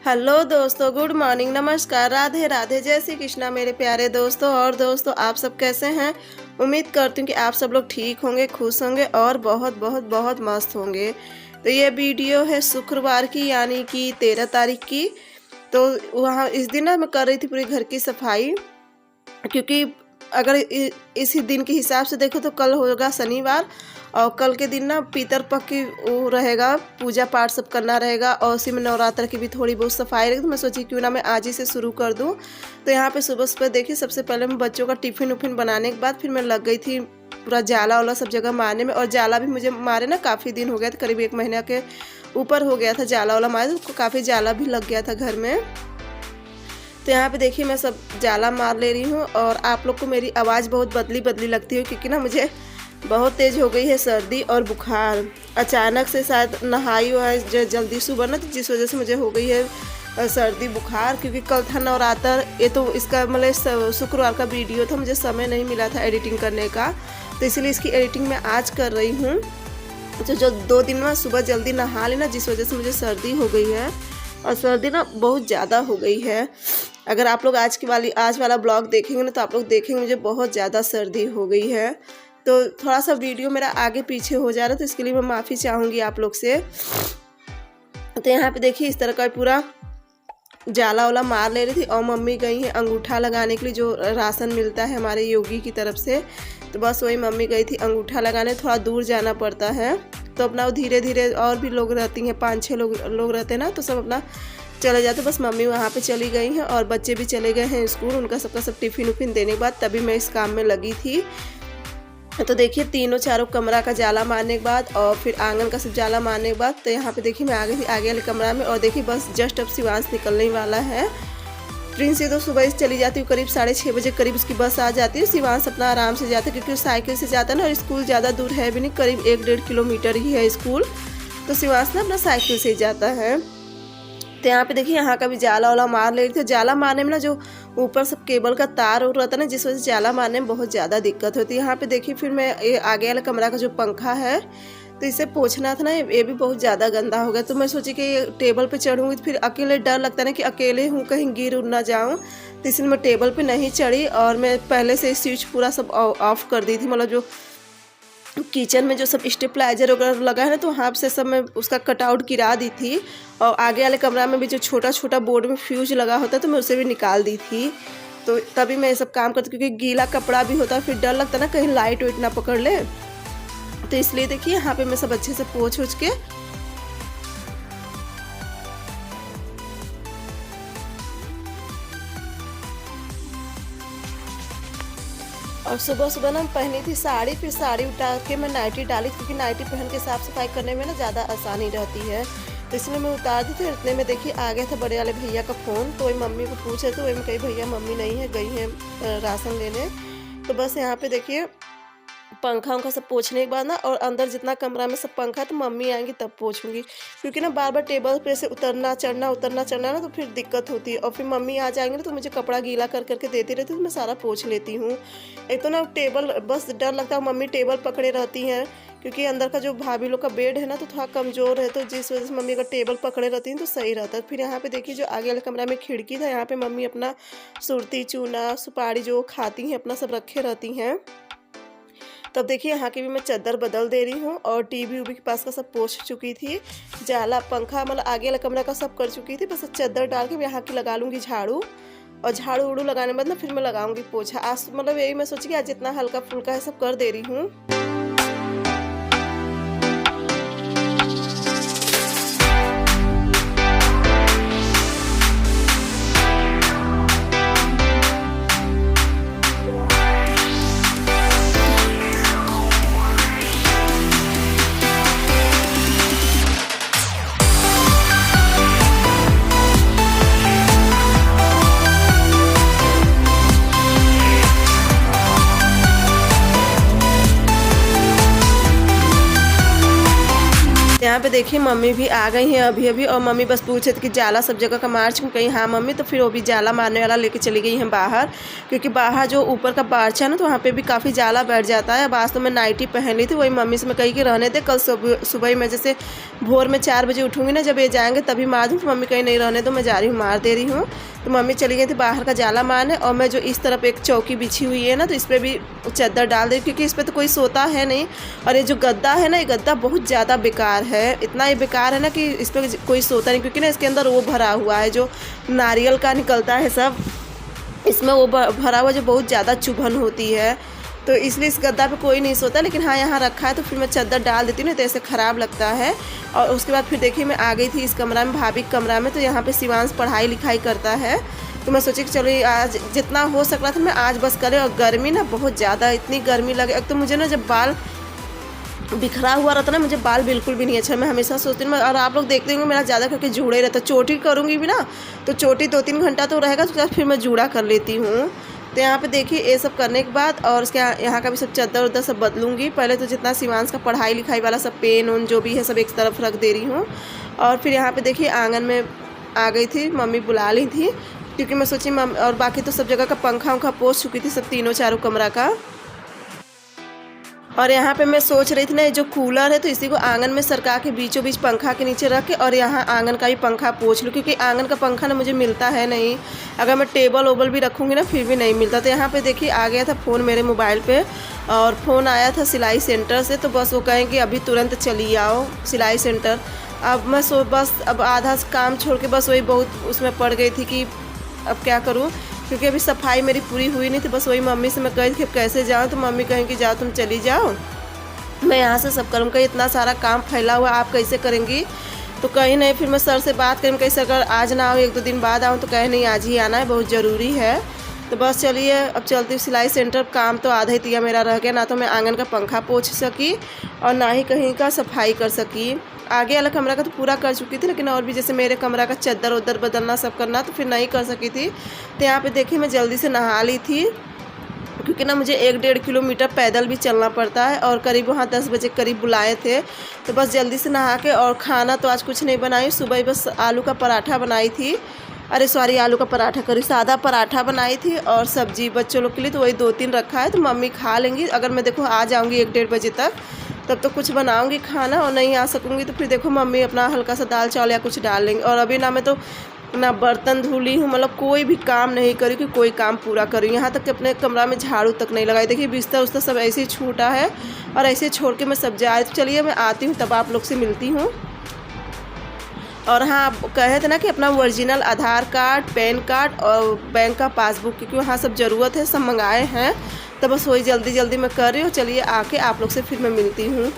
Hello दोस्तों, good morning, नमस्कार, राधे राधे, जय श्री कृष्णा मेरे प्यारे दोस्तों। और दोस्तों, आप सब कैसे हैं? उम्मीद करती हूँ कि आप सब लोग ठीक होंगे, खुश होंगे और बहुत बहुत बहुत मस्त होंगे। तो ये वीडियो है शुक्रवार की, यानी कि 13 तारीख की। तो वहाँ इस दिन ना मैं कर रही थी पूरी घर की सफाई, क्योंकि अगर इसी दिन के हिसाब से देखो तो कल होगा शनिवार, और कल के दिन ना पितर पक्ष की वो रहेगा, पूजा पाठ सब करना रहेगा, और उसी में नवरात्र की भी थोड़ी बहुत सफाई रहेगी। तो मैं सोची क्यों ना मैं आज ही से शुरू कर दूं। तो यहाँ पे सुबह सुबह देखिए, सबसे पहले मैं बच्चों का टिफिन उफिन बनाने के बाद फिर मैं लग गई थी पूरा जाला वाला सब जगह मारने में। और जाला भी मुझे मारे ना काफ़ी दिन हो गया था, करीब 1 महीने के ऊपर हो गया था जाला वाला मारे, तो काफ़ी जाला भी लग गया था घर में। तो यहाँ पे देखिए मैं सब जाला मार ले रही हूँ। और आप लोग को मेरी आवाज़ बहुत बदली बदली लगती है, क्योंकि ना मुझे बहुत तेज़ हो गई है सर्दी और बुखार। अचानक से शायद नहाई हुआ है जल्दी सुबह ना, तो जिस वजह से मुझे हो गई है सर्दी बुखार। क्योंकि कल था नवरात्र, ये तो इसका मतलब शुक्रवार का वीडियो था, मुझे समय नहीं मिला था एडिटिंग करने का, तो इसलिए इसकी एडिटिंग मैं आज कर रही हूँ। तो जो 2 दिन में सुबह जल्दी नहा लेना, जिस वजह से मुझे सर्दी हो गई है, और सर्दी ना बहुत ज़्यादा हो गई है। अगर आप लोग आज वाला ब्लॉग देखेंगे ना, तो आप लोग देखेंगे मुझे बहुत ज़्यादा सर्दी हो गई है। तो थोड़ा सा वीडियो मेरा आगे पीछे हो जा रहा है, तो इसके लिए मैं माफ़ी चाहूँगी आप लोग से। तो यहाँ पे देखिए इस तरह का पूरा जाला वाला मार ले रही थी। और मम्मी गई हैं अंगूठा लगाने के लिए, जो राशन मिलता है हमारे योगी की तरफ से, तो बस वही मम्मी गई थी अंगूठा लगाने। थोड़ा दूर जाना पड़ता है, तो अपना धीरे धीरे, और भी लोग रहती हैं, 5-6 लोग रहते हैं ना, तो सब अपना चले जाते। बस मम्मी वहाँ पे चली गई हैं, और बच्चे भी चले गए हैं स्कूल। उनका सबका सब टिफ़िन उफिन देने के बाद तभी मैं इस काम में लगी थी। तो देखिए तीनों चारों कमरा का जाला मारने के बाद, और फिर आंगन का सब जाला मारने के बाद, तो यहाँ पे देखिए मैं आ गई थी आगे वाले कमरा में। और देखिए बस जस्ट अब शिवांश निकलने वाला है। प्रिंस से तो सुबह चली जाती हूँ, करीब 6:30 बजे करीब उसकी बस आ जाती है। शिवांश अपना आराम से जाता है, क्योंकि साइकिल से जाता है ना, और स्कूल ज़्यादा दूर है भी नहीं, करीब 1-1.5 किलोमीटर ही है स्कूल। तो शिवांश ना अपना साइकिल से ही जाता है। तो यहाँ पे देखिए यहाँ का भी जाला वाला मार ले रही थी। जाला मारने में ना जो ऊपर सब केबल का तार हो रहा था ना, जिस वजह से जाला मारने में बहुत ज़्यादा दिक्कत होती है। यहाँ पे देखिए फिर मैं ये आगे वाला कमरा का जो पंखा है, तो इसे पोंछना था ना, ये भी बहुत ज़्यादा गंदा हो गया। तो मैं सोची कि टेबल पे चढ़ूँगी, तो फिर अकेले डर लगता है ना कि अकेले हूँ, कहीं गिर उड़ ना जाऊँ, तो इसलिए मैं टेबल पे नहीं चढ़ी। और मैं पहले से स्विच पूरा सब ऑफ कर दी थी, मतलब जो किचन में जो सब स्टेबलाइजर वगैरह लगा है ना, तो वहाँ से सब मैं उसका कटआउट गिरा दी थी। और आगे वाले कमरा में भी जो छोटा छोटा बोर्ड में फ्यूज लगा होता है, तो मैं उसे भी निकाल दी थी। तो तभी मैं ये सब काम करती, क्योंकि गीला कपड़ा भी होता है, फिर डर लगता है ना कहीं लाइट वाइट ना पकड़ ले। तो इसलिए देखिए यहाँ पे मैं सब अच्छे से पोंछ उछ के, और सुबह सुबह ना पहनी थी साड़ी, फिर साड़ी उतार के मैं नाइटी डाली, क्योंकि नाइटी पहन के साफ़ सफाई करने में ना ज़्यादा आसानी रहती है। तो इसलिए मैं उतार दी थी। इतने में देखिए आ गया था बड़े वाले भैया का फ़ोन। तो वही मम्मी को पूछे, तो वही में कही भैया मम्मी नहीं है, गई हैं राशन लेने। तो बस यहाँ पे देखिए पंखा उंखा सब पोंछने के बाद ना, और अंदर जितना कमरा में सब पंखा, तो मम्मी आएंगी तब पोंछूंगी, क्योंकि ना बार बार टेबल पे से उतरना चढ़ना ना, तो फिर दिक्कत होती है। और फिर मम्मी आ जाएंगे ना, तो मुझे कपड़ा गीला कर करके देती रहती है, तो मैं सारा पोंछ लेती हूँ। एक तो ना टेबल, बस डर लगता है मम्मी टेबल पकड़े रहती हैं, क्योंकि अंदर का जो भाभी लोग का बेड है ना, तो थोड़ा कमज़ोर है, तो जिस वजह से मम्मी अगर टेबल पकड़े रहती हैं तो सही रहता है। फिर यहाँ पे देखिए जो आगे वाले कमरा में खिड़की था, यहाँ पे मम्मी अपना सुरती चूना सुपारी जो खाती हैं अपना सब रखे रहती हैं। तब देखिए यहाँ की भी मैं चादर बदल दे रही हूँ, और टीवी उवी के पास का सब पोंछ चुकी थी। जाला पंखा मतलब आगे वाला कमरा का सब कर चुकी थी। बस चादर डाल के यहाँ की लगा लूँगी झाड़ू, और झाड़ू उड़ू लगाने के बाद ना फिर मैं लगाऊंगी पोछा। आज मतलब यही मैं सोची कि आज जितना हल्का फुल्का है सब कर दे रही हूँ। यहाँ पे देखिए मम्मी भी आ गई हैं अभी अभी, और मम्मी बस पूछे थे कि जाला सब जगह का मार चुकी। कहीं हाँ मम्मी, तो फिर वो भी जाला मारने वाला लेके चली गई हैं बाहर, क्योंकि बाहर जो ऊपर का बारचा है ना, तो वहाँ पे भी काफ़ी जाला बैठ जाता है। अब आज तो मैं नाइटी पहन ली थी, वही मम्मी से मैं कही कि रहने दे, कल सुबह मैं जैसे भोर में 4 बजे उठूँगी ना, जब ये जाएँगे तभी मार दूँ। तो मम्मी कहीं नहीं रहने दो, मैं जा रही हूँ, मार दे रही हूँ। तो मम्मी चली गई थी बाहर का जाला मारने, और मैं जो इस तरफ एक चौकी बिछी हुई है ना, तो इस पर भी चादर डाल दी, क्योंकि इस पर तो कोई सोता है नहीं। और ये जो गद्दा है ना, ये गद्दा बहुत ज़्यादा बेकार है, इतना ये बेकार है ना कि इस पर कोई सोता नहीं, क्योंकि ना इसके अंदर वो भरा हुआ है जो नारियल का निकलता है सब, इसमें वो भरा हुआ जो बहुत ज़्यादा चुभन होती है, तो इसलिए इस गद्दा पे कोई नहीं सोता। लेकिन हाँ यहाँ रखा है तो फिर मैं चादर डाल देती हूँ, तो ऐसे ख़राब लगता है। और उसके बाद फिर देखिए मैं आ गई थी इस कमरा में, भाभी के कमरा में। तो यहाँ पे शिवांश पढ़ाई लिखाई करता है, तो मैं सोची कि चलो आज जितना हो सक रहा था मैं आज बस करें। और गर्मी ना बहुत ज़्यादा, इतनी गर्मी लगे। अब तो मुझे ना जब बाल बिखरा हुआ रहता ना, मुझे बाल बिल्कुल भी नहीं अच्छा। मैं हमेशा सोचती हूँ, और आप लोग देखते होंगे मेरा ज़्यादा करके जूड़ा ही रहता है। चोटी करूँगी भी ना तो चोटी 2-3 घंटा तो रहेगा, उसके बाद फिर मैं जूड़ा कर लेती हूँ। तो यहाँ पे देखिए ये सब करने के बाद, और उसके यहाँ का भी सब चादर उदर सब बदलूँगी। पहले तो जितना शिवांश का पढ़ाई लिखाई वाला सब पेन उन जो भी है सब एक तरफ रख दे रही हूँ। और फिर यहाँ पे देखिए आंगन में आ गई थी, मम्मी बुला ली थी, क्योंकि मैं सोची और बाकी तो सब जगह का पंखा उंखा पोंछ चुकी थी, सब तीनों चारों कमरा का। और यहाँ पे मैं सोच रही थी ना, जो कूलर है तो इसी को आंगन में सरका के बीचों बीच पंखा के नीचे रख के, और यहाँ आंगन का भी पंखा पोंछ लूँ, क्योंकि आंगन का पंखा ना मुझे मिलता है नहीं। अगर मैं टेबल ओबल भी रखूँगी ना फिर भी नहीं मिलता। तो यहाँ पे देखिए आ गया था फ़ोन मेरे मोबाइल पे, और फ़ोन आया था सिलाई सेंटर से। तो बस वो कहें कि अभी तुरंत चली आओ सिलाई सेंटर। अब मैं बस अब आधा काम छोड़ के बस वही बहुत उसमें पड़ गई थी कि अब क्या करूँ, क्योंकि अभी सफाई मेरी पूरी हुई नहीं थी। बस वही मम्मी से मैं कही थी अब कैसे जाऊँ, तो मम्मी कहें कि जाओ तुम चली जाओ, मैं यहाँ से सब करूँगा, इतना सारा काम फैला हुआ आप कैसे करेंगी। तो कहीं नहीं, फिर मैं सर से बात करूँ, कैसे अगर आज ना आओ 1-2 दिन बाद आऊँ, तो कहीं नहीं आज ही आना है, बहुत ज़रूरी है। तो बस चलिए अब चलती हूँ सिलाई सेंटर। काम तो आधा ही तिया मेरा रह गया, ना तो मैं आंगन का पंखा पोंछ सकी और ना ही कहीं का सफाई कर सकी। आगे वाला कमरा का तो पूरा कर चुकी थी, लेकिन और भी जैसे मेरे कमरा का चादर उदर बदलना सब करना, तो फिर नहीं कर सकी थी। तो यहाँ पे देखिए मैं जल्दी से नहा ली थी, क्योंकि ना मुझे 1-1.5 किलोमीटर पैदल भी चलना पड़ता है, और करीब वहाँ 10 बजे करीब बुलाए थे। तो बस जल्दी से नहा के, और खाना तो आज कुछ नहीं बनाई, सुबह बस आलू का पराठा बनाई थी, अरे सॉरी आलू का पराठा करी, सादा पराठा बनाई थी, और सब्जी बच्चों लोग के लिए तो वही 2-3 रखा है, तो मम्मी खा लेंगी। अगर मैं देखो आ जाऊँगी 1-1.5 बजे तक, तब तो कुछ बनाऊँगी खाना, और नहीं आ सकूँगी तो फिर देखो मम्मी अपना हल्का सा दाल चावल या कुछ डाल लेंगे। और अभी ना मैं तो ना बर्तन धुली हूँ, मतलब कोई भी काम नहीं करी कि कोई काम पूरा करूँ। यहाँ तक कि अपने कमरा में झाड़ू तक नहीं लगाई। देखिए बिस्तर उस्तर सब ऐसे ही छूटा है, और ऐसे छोड़ के मैं सब जा रही। तो चलिए मैं आती हूँ तब आप लोग से मिलती हूँ। और हाँ, आप कहे थे ना कि अपना ओरिजिनल आधार कार्ड, पैन कार्ड और बैंक का पासबुक, क्योंकि वहाँ सब ज़रूरत है, सब मंगाए हैं। तो बस वही जल्दी जल्दी मैं कर रही हूँ। चलिए आके आप लोग से फिर मैं मिलती हूँ।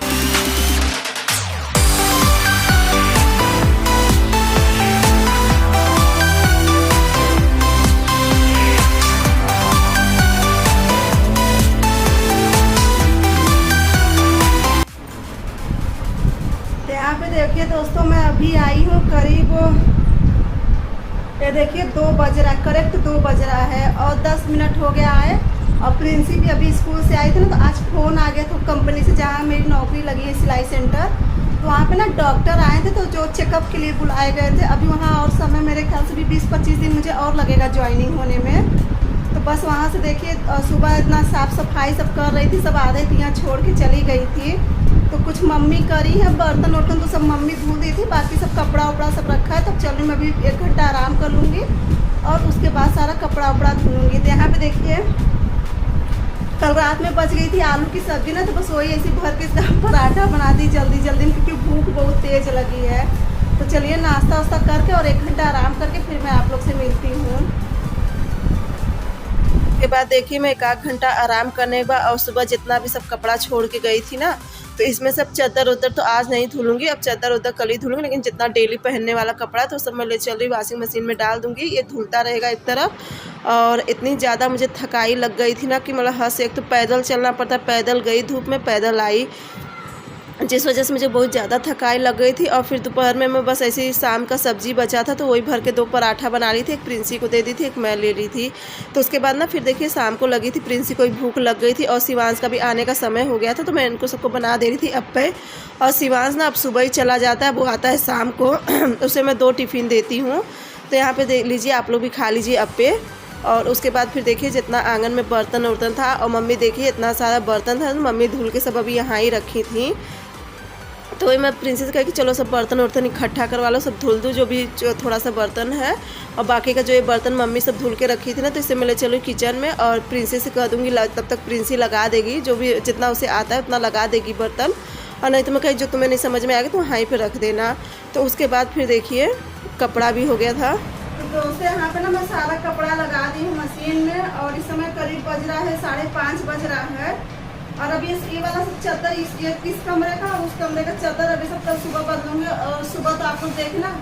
यहाँ पे देखिए दोस्तों, मैं अभी आई हूँ करीब, ये देखिए 2 बज रहा है, करेक्ट 2 बज रहा है, और 10 मिनट हो गया है। और प्रिंसी भी अभी स्कूल से आई थी ना, तो आज फ़ोन आ गया था कंपनी से, जहाँ मेरी नौकरी लगी है सिलाई सेंटर। तो वहाँ पे ना डॉक्टर आए थे, तो जो चेकअप के लिए बुलाए गए थे। अभी वहाँ और समय मेरे ख्याल से भी 20-25 दिन मुझे और लगेगा ज्वाइनिंग होने में। तो बस वहाँ से देखिए सुबह इतना साफ़ सफाई सब कर रही थी, सब आधे यहाँ छोड़ के चली गई थी। तो कुछ मम्मी करी है, बर्तन वर्तन तो सब मम्मी धो दी थी, बाकी सब कपड़ा उपड़ा सब रखा है। तब चल रही मैं अभी 1 घंटा आराम कर लूँगी, और उसके बाद सारा कपड़ा उपड़ा धुलूँगी। तो यहाँ पे देखिए कल रात में बच गई थी आलू की सब्ज़ी ना, तो बस वही ऐसी भर के पराठा बना दी जल्दी जल्दी में, क्योंकि भूख बहुत तेज़ लगी है। तो चलिए नाश्ता वास्ता करके और 1 घंटा आराम करके फिर मैं आप लोग से मिलती हूँ। के बाद देखिए मैं 1-8 घंटा आराम करने के बाद, और सुबह जितना भी सब कपड़ा छोड़ के गई थी ना, तो इसमें सब चादर उदर तो आज नहीं धुलूँगी, अब चादर उदर कल ही धुलूँगी। लेकिन जितना डेली पहनने वाला कपड़ा तो सब मैं ले चल रही वॉशिंग मशीन में डाल दूँगी, ये धुलता रहेगा एक तरफ। और इतनी ज़्यादा मुझे थकाई लग गई थी ना कि मतलब हद से, एक तो पैदल चलना पड़ता, पैदल गई धूप में, पैदल आई। जिस वजह से मुझे बहुत ज़्यादा थकाई लग गई थी। और फिर दोपहर में मैं बस ऐसे ही शाम का सब्ज़ी बचा था तो वही भर के 2 पराठा बना ली थी, एक प्रिंसी को दे दी थी, एक मैं ले ली थी। तो उसके बाद ना फिर देखिए शाम को लगी थी, प्रिंसी को भूख लग गई थी और शिवांश का भी आने का समय हो गया था, तो मैं इनको सबको बना दे रही थी अप्पे। और शिवांश ना अब सुबह ही चला जाता है, वो आता है शाम को उसे मैं 2 टिफ़िन देती हूँ। तो यहाँ पर देख लीजिए, आप लोग भी खा लीजिए अप्पे। और उसके बाद फिर देखिए जितना आंगन में बर्तन उर्तन था, और मम्मी देखिए इतना सारा बर्तन था, मम्मी धुल के सब अभी यहाँ ही रखी थी। तो वही मैं प्रिंसी से कहा कि चलो सब बर्तन वर्तन इकट्ठा करवा लो, सब धुल दो जो भी थोड़ा सा बर्तन है, और बाकी का जो ये बर्तन मम्मी सब धुल के रखी थी ना, तो इससे मैं ले चलो किचन में और प्रिंसी से कह दूँगी तब तक प्रिंसी लगा देगी, जो भी जितना उसे आता है उतना लगा देगी बर्तन। और नहीं तो मैं कहीं जो तुम्हें नहीं समझ में आ गया तो वहीं पे रख देना। तो उसके बाद फिर देखिए कपड़ा भी हो गया था। तो दोस्तों यहाँ पे ना मैं सारा कपड़ा लगा दी हूँ मशीन में, और इस समय करीब बज रहा है 5:30 बज रहा है। और अभी ये वाला सब चादर इस कमरे का उस कमरे का चादर अभी सब कल सुबह बदलूंगी। और सुबह तो आपको देखना,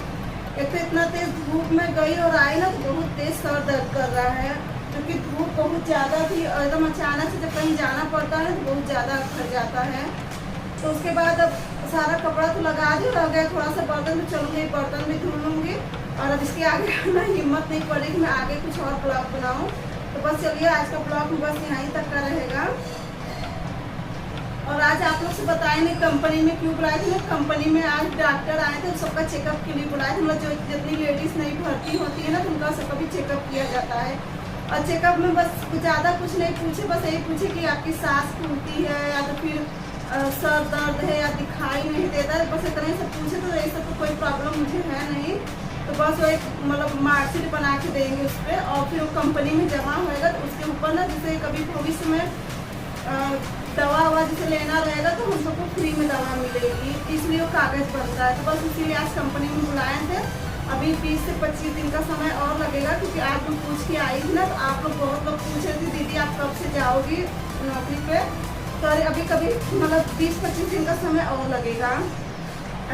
एक तो इतना तेज धूप में गई और आई ना, तो बहुत तेज सर दर्द कर रहा है, क्योंकि धूप बहुत ज़्यादा थी और एकदम अचानक से जब कहीं जाना पड़ता है तो बहुत ज़्यादा खर जाता है। तो उसके बाद अब सारा कपड़ा तो लगा दी, रह गया थोड़ा सा बर्तन, तो चलूँगी बर्तन भी धुल लूँगी। और अब इसके आगे ना हिम्मत नहीं पड़ी कि मैं आगे कुछ और ब्लॉग बनाऊँ। तो बस चलिए आज का ब्लॉग बस यहीं तक का रहेगा। और आज आप लोग से बताएंगे कंपनी में क्यों बुलाए थे। कंपनी में आज डॉक्टर आए थे, सबका चेकअप के लिए बुलाए थे। मतलब जो जितनी लेडीज़ नहीं भर्ती होती है ना, तो उनका सबका भी चेकअप किया जाता है। और चेकअप में बस ज़्यादा कुछ नहीं पूछे, बस यही पूछे कि आपकी सांस फूलती है या तो फिर सर दर्द है या दिखाई नहीं देता है, बस इतना ही सब पूछे। तो ये सब तो कोई प्रॉब्लम मुझे है नहीं, तो बस वो एक मतलब मार्कशीट बना के देंगे उस पर, और फिर वो कंपनी में जमा होएगा। तो उसके ऊपर ना जैसे कभी भविष्य में दवा ववा जैसे लेना रहेगा तो हम सबको फ्री में दवा मिलेगी, इसलिए वो कागज़ बनता है। तो बस इसीलिए आज कंपनी में बुलाए थे। अभी 20 से 25 दिन का समय और लगेगा, क्योंकि आज मैं पूछ के आई थी ना, तो आप लोग बहुत लोग पूछ रहे थे दीदी आप कब से जाओगी नौकरी पे। तो अभी कभी मतलब 20-25 दिन का समय और लगेगा।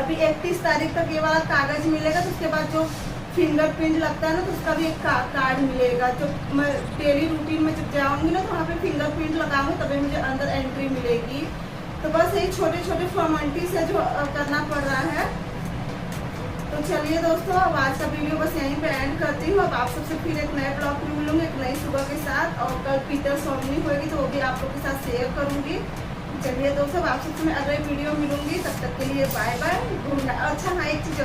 अभी 31 तारीख तक ये वाला कागज़ मिलेगा, तो उसके बाद जो फिंगरप्रिंट लगता है ना, तो उसका भी एक कार्ड मिलेगा। जो मैं डेली रूटीन में जब जाऊंगी ना, तो वहाँ पे फिंगरप्रिंट लगाऊंगी, तभी मुझे अंदर एंट्री मिलेगी। तो बस यही छोटे छोटे फॉर्मेलिटीज है जो करना पड़ रहा है। तो चलिए दोस्तों, अब आज का वीडियो बस यहीं पे एंड करती हूँ। अब आप सबसे फिर एक नए ब्लॉग में मिलूंगी, एक नई सुबह के साथ। और कल पीटर सोमनी होगी तो वो भी आप लोग के साथ शेयर करूँगी। चलिए दोस्तों, आप सबसे मैं अगले वीडियो मिलूंगी, तब तक के लिए बाय बाय। अच्छा हाँ, एक चीज़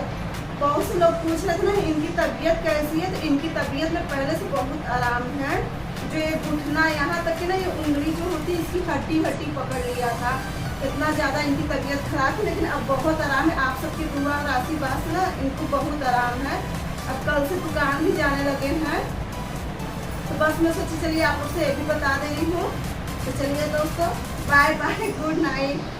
बहुत से लोग पूछ रहे थे ना इनकी तबीयत कैसी है, तो इनकी तबीयत में पहले से बहुत आराम है। जो ये घुटना यहाँ तक कि ना ये उंगली जो होती है इसकी हड्डी पकड़ लिया था, इतना ज़्यादा इनकी तबीयत खराब है, लेकिन अब बहुत आराम है। आप सबकी दुआ और आशीर्वाद से ना इनको बहुत आराम है। अब कल से दुकान भी जाने लगे हैं। तो बस मैं सोची चलिए आप लोग से ये भी बता दे रही हूँ। तो चलिए दोस्तों, बाय बाय, गुड नाइट।